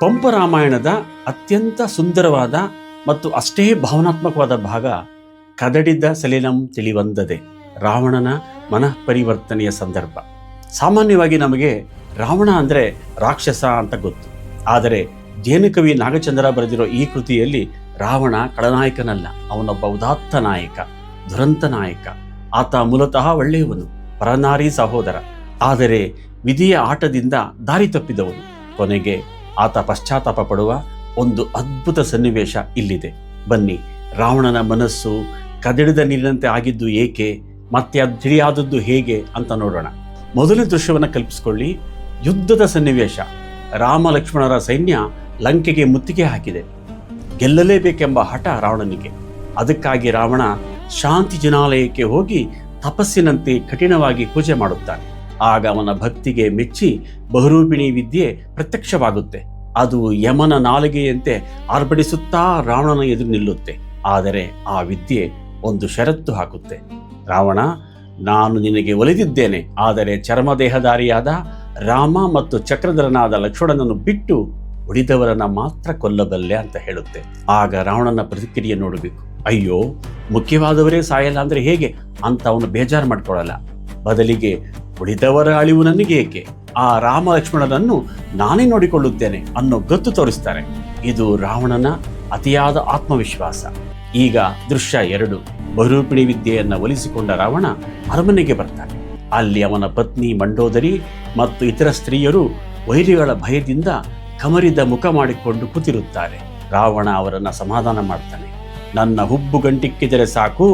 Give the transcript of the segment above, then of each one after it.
ಪಂಪ ರಾಮಾಯಣದ ಅತ್ಯಂತ ಸುಂದರವಾದ ಮತ್ತು ಅಷ್ಟೇ ಭಾವನಾತ್ಮಕವಾದ ಭಾಗ ಕದಡಿದ ಸಲಿಲಂ ತಿಳಿವಂದದೆ ರಾವಣನ ಮನಃಪರಿವರ್ತನೆಯ ಸಂದರ್ಭ. ಸಾಮಾನ್ಯವಾಗಿ ನಮಗೆ ರಾವಣ ಅಂದರೆ ರಾಕ್ಷಸ ಅಂತ ಗೊತ್ತು. ಆದರೆ ಜೇನುಕವಿ ನಾಗಚಂದ್ರ ಬರೆದಿರೋ ಈ ಕೃತಿಯಲ್ಲಿ ರಾವಣ ಖಳನಾಯಕನಲ್ಲ, ಅವನೊಬ್ಬ ಉದಾತ್ತ ನಾಯಕ, ದುರಂತ ನಾಯಕ. ಆತ ಮೂಲತಃ ಒಳ್ಳೆಯವನು, ಪರನಾರಿ ಸಹೋದರ. ಆದರೆ ವಿಧಿಯ ಆಟದಿಂದ ದಾರಿ ತಪ್ಪಿದವನು. ಕೊನೆಗೆ ಆತ ಪಶ್ಚಾತ್ತಾಪ ಪಡುವ ಒಂದು ಅದ್ಭುತ ಸನ್ನಿವೇಶ ಇಲ್ಲಿದೆ. ಬನ್ನಿ, ರಾವಣನ ಮನಸ್ಸು ಕದಡಿದ ನೀರಿನಂತೆ ಆಗಿದ್ದು ಏಕೆ, ಮತ್ತೆ ಅದು ತಿಳಿಯಾದದ್ದು ಹೇಗೆ ಅಂತ ನೋಡೋಣ. ಮೊದಲನೇ ದೃಶ್ಯವನ್ನು ಕಲ್ಪಿಸಿಕೊಳ್ಳಿ. ಯುದ್ಧದ ಸನ್ನಿವೇಶ. ರಾಮ ಲಕ್ಷ್ಮಣರ ಸೈನ್ಯ ಲಂಕೆಗೆ ಮುತ್ತಿಗೆ ಹಾಕಿದೆ. ಗೆಲ್ಲಲೇಬೇಕೆಂಬ ಹಠ ರಾವಣನಿಗೆ. ಅದಕ್ಕಾಗಿ ರಾವಣ ಶಾಂತಿ ಜನಾಲಯಕ್ಕೆ ಹೋಗಿ ತಪಸ್ಸಿನಂತೆ ಕಠಿಣವಾಗಿ ಪೂಜೆ ಮಾಡುತ್ತಾನೆ. ಆಗ ಅವನ ಭಕ್ತಿಗೆ ಮೆಚ್ಚಿ ಬಹುರೂಪಿಣಿ ವಿದ್ಯೆ ಪ್ರತ್ಯಕ್ಷವಾಗುತ್ತೆ. ಅದು ಯಮನ ನಾಲಿಗೆಯಂತೆ ಆರ್ಭಟಿಸುತ್ತಾ ರಾವಣನ ಎದುರು ನಿಲ್ಲುತ್ತೆ. ಆದರೆ ಆ ವಿದ್ಯೆ ಒಂದು ಷರತ್ತು ಹಾಕುತ್ತೆ. ರಾವಣ, ನಾನು ನಿನಗೆ ಒಲಿದಿದ್ದೇನೆ, ಆದರೆ ಚರ್ಮದೇಹಧಾರಿಯಾದ ರಾಮ ಮತ್ತು ಚಕ್ರಧರನಾದ ಲಕ್ಷ್ಮಣನನ್ನು ಬಿಟ್ಟು ಉಳಿದವರನ್ನ ಮಾತ್ರ ಕೊಲ್ಲಬಲ್ಲೆ ಅಂತ ಹೇಳುತ್ತೆ. ಆಗ ರಾವಣನ ಪ್ರತಿಕ್ರಿಯೆ ನೋಡಬೇಕು. ಅಯ್ಯೋ, ಮುಖ್ಯವಾದವರೇ ಸಾಯಲ್ಲ ಅಂದ್ರೆ ಹೇಗೆ ಅಂತ ಅವನು ಬೇಜಾರು ಮಾಡ್ಕೊಳ್ಳಲ್ಲ. ಬದಲಿಗೆ ಉಳಿದವರ ಅಳಿವು ನನಗೆ ಏಕೆ, ಆ ರಾಮ ಲಕ್ಷ್ಮಣನನ್ನು ನಾನೇ ನೋಡಿಕೊಳ್ಳುತ್ತೇನೆ ಅನ್ನೋ ಗತ್ತು ತೋರಿಸ್ತಾರೆ. ಇದು ರಾವಣನ ಅತಿಯಾದ ಆತ್ಮವಿಶ್ವಾಸ. ಈಗ ದೃಶ್ಯ 2. ಬಹುರೂಪಿಣಿ ವಿದ್ಯೆಯನ್ನು ಒಲಿಸಿಕೊಂಡ ರಾವಣ ಅರಮನೆಗೆ ಬರ್ತಾನೆ. ಅಲ್ಲಿ ಅವನ ಪತ್ನಿ ಮಂಡೋದರಿ ಮತ್ತು ಇತರ ಸ್ತ್ರೀಯರು ವೈರಿಗಳ ಭಯದಿಂದ ಕಮರಿದ ಮುಖ ಮಾಡಿಕೊಂಡು ಕೂತಿರುತ್ತಾರೆ. ರಾವಣ ಅವರನ್ನು ಸಮಾಧಾನ ಮಾಡ್ತಾನೆ. ನನ್ನ ಹುಬ್ಬು ಗಂಟಿಕ್ಕಿದರೆ ಸಾಕು,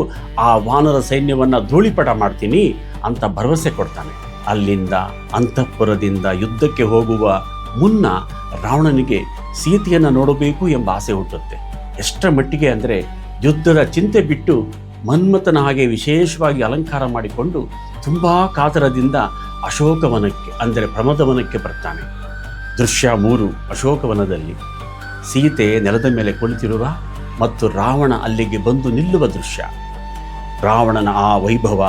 ಆ ವಾನರ ಸೈನ್ಯವನ್ನ ಧೂಳಿಪಟ ಮಾಡ್ತೀನಿ ಅಂತ ಭರವಸೆ ಕೊಡ್ತಾನೆ. ಅಲ್ಲಿಂದ ಅಂತಃಪುರದಿಂದ ಯುದ್ಧಕ್ಕೆ ಹೋಗುವ ಮುನ್ನ ರಾವಣನಿಗೆ ಸೀತೆಯನ್ನು ನೋಡಬೇಕು ಎಂಬ ಆಸೆ ಹುಟ್ಟುತ್ತೆ. ಎಷ್ಟರ ಮಟ್ಟಿಗೆ ಅಂದರೆ ಯುದ್ಧದ ಚಿಂತೆ ಬಿಟ್ಟು ಮನ್ಮಥನ ಹಾಗೆ ವಿಶೇಷವಾಗಿ ಅಲಂಕಾರ ಮಾಡಿಕೊಂಡು ತುಂಬಾ ಕಾತರದಿಂದ ಅಶೋಕವನಕ್ಕೆ ಅಂದರೆ ಪ್ರಮದವನಕ್ಕೆ ಬರ್ತಾನೆ. ದೃಶ್ಯ 3. ಅಶೋಕವನದಲ್ಲಿ ಸೀತೆ ನೆಲದ ಮೇಲೆ ಕುಳಿತಿರುವ ಮತ್ತು ರಾವಣ ಅಲ್ಲಿಗೆ ಬಂದು ನಿಲ್ಲುವ ದೃಶ್ಯ. ರಾವಣನ ಆ ವೈಭವ,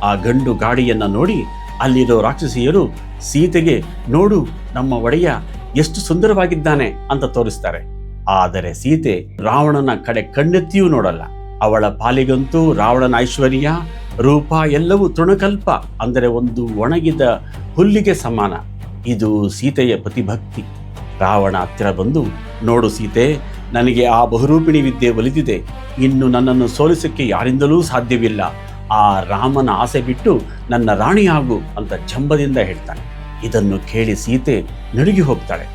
ಆ ಗಂಡು ಗಾಡಿಯನ್ನು ನೋಡಿ ಅಲ್ಲಿರೋ ರಾಕ್ಷಸಿಯರು ಸೀತೆಗೆ, ನೋಡು ನಮ್ಮ ಒಡೆಯ ಎಷ್ಟು ಸುಂದರವಾಗಿದ್ದಾನೆ ಅಂತ ತೋರಿಸ್ತಾರೆ. ಆದರೆ ಸೀತೆ ರಾವಣನ ಕಡೆ ಕಣ್ಣೆತ್ತಿಯೂ ನೋಡಲ್ಲ. ಅವಳ ಪಾಲಿಗಂತೂ ರಾವಣನ ಐಶ್ವರ್ಯ, ರೂಪ ಎಲ್ಲವೂ ತೃಣಕಲ್ಪ, ಅಂದರೆ ಒಂದು ಒಣಗಿದ ಹುಲ್ಲಿಗೆ ಸಮಾನ. ಇದು ಸೀತೆಯ ಪ್ರತಿಭಕ್ತಿ. ರಾವಣ ಹತ್ತಿರ ಬಂದು, ನೋಡು ಸೀತೆ, ನನಗೆ ಆ ಬಹುರೂಪಿಣಿ ವಿದ್ಯೆ ಒಲಿದಿದೆ. ಇನ್ನು ನನ್ನನ್ನು ಸೋಲಿಸಕ್ಕೆ ಯಾರಿಂದಲೂ ಸಾಧ್ಯವಿಲ್ಲ. ಆ ರಾಮನ ಆಸೆ ಬಿಟ್ಟು ನನ್ನ ರಾಣಿಯಾಗು ಅಂತ ಜಂಬದಿಂದ ಹೇಳ್ತಾನೆ. ಇದನ್ನು ಕೇಳಿ ಸೀತೆ ನಡುಗಿ ಹೋಗ್ತಾಳೆ.